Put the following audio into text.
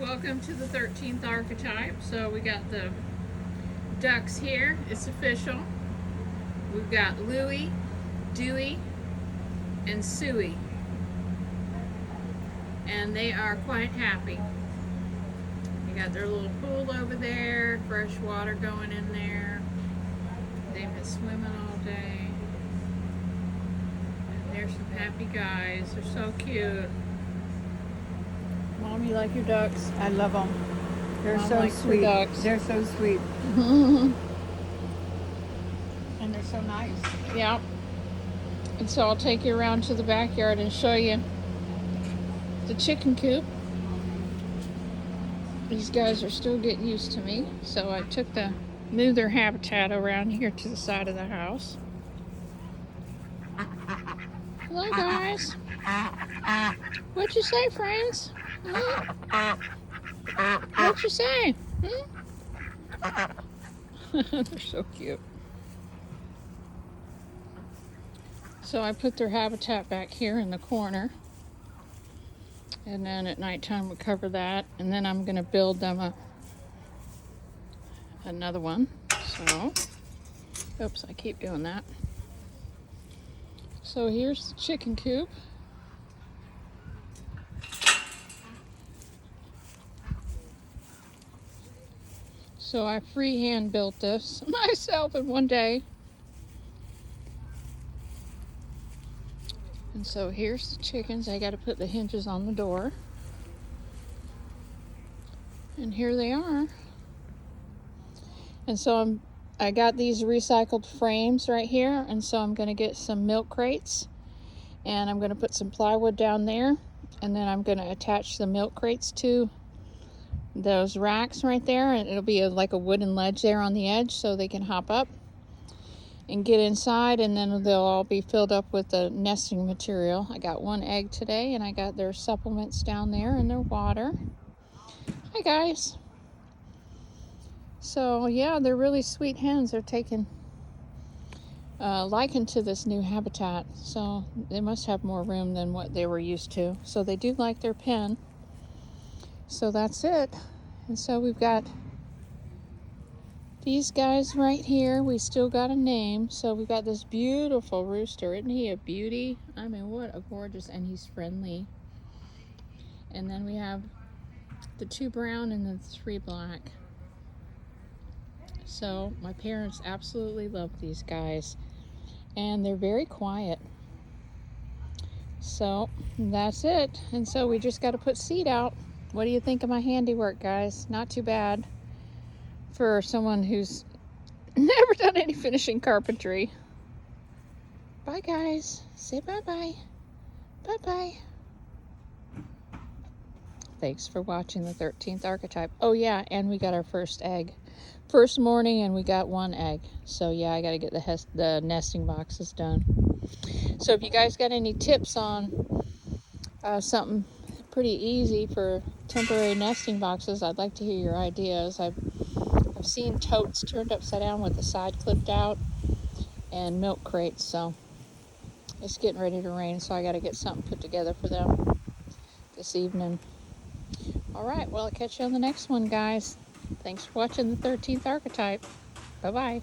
Welcome to the 13th archetype. So we got the ducks here. It's official. We've got Louie, Dewey, and Suey. And they are quite happy. You got their little pool over there, fresh water going in there. They've been swimming all day. And there's some happy guys. They're so cute. Mom, you like your ducks? I love them. They're Mom so likes her sweet. ducks. They're so sweet. And they're so nice. Yeah. And so I'll take you around to the backyard and show you the chicken coop. These guys are still getting used to me, so I moved their habitat around here to the side of the house. Hello, guys. What'd you say, friends? What'd you say? They're so cute. So I put their habitat back here in the corner. And then at nighttime we cover that. And then I'm going to build them another one. So, oops, I keep doing that. So here's the chicken coop. So I freehand built this myself in one day. And so here's the chickens. I got to put the hinges on the door. And here they are. And so I got these recycled frames right here. And so I'm going to get some milk crates. And I'm going to put some plywood down there. And then I'm going to attach the milk crates to those racks right there. And it'll be like a wooden ledge there on the edge so they can hop up and get inside, and then they'll all be filled up with the nesting material. I got one egg today, and I got their supplements down there and their water. Hi, guys. So, yeah, they're really sweet hens. They're taking liking to this new habitat, so they must have more room than what they were used to. So they do like their pen. So that's it. And so we've got these guys right here. We still got a name. So we've got this beautiful rooster. Isn't he a beauty? I mean, what a gorgeous, and he's friendly. And then we have the 2 brown and the 3 black. So my parents absolutely love these guys. And they're very quiet. So that's it. And so we just got to put seed out. What do you think of my handiwork, guys? Not too bad for someone who's never done any finishing carpentry. Bye, guys. Say bye-bye. Bye-bye. Thanks for watching the 13th archetype. Oh, yeah, and we got our first egg. First morning, and we got 1 egg. So, yeah, I got to get the nesting boxes done. So if you guys got any tips on something pretty easy for temporary nesting boxes, I'd like to hear your ideas. I've seen totes turned upside down with the side clipped out and milk crates, so it's getting ready to rain, so I got to get something put together for them this evening. All right, well, I'll catch you on the next one, guys. Thanks for watching the 13th archetype. Bye-bye.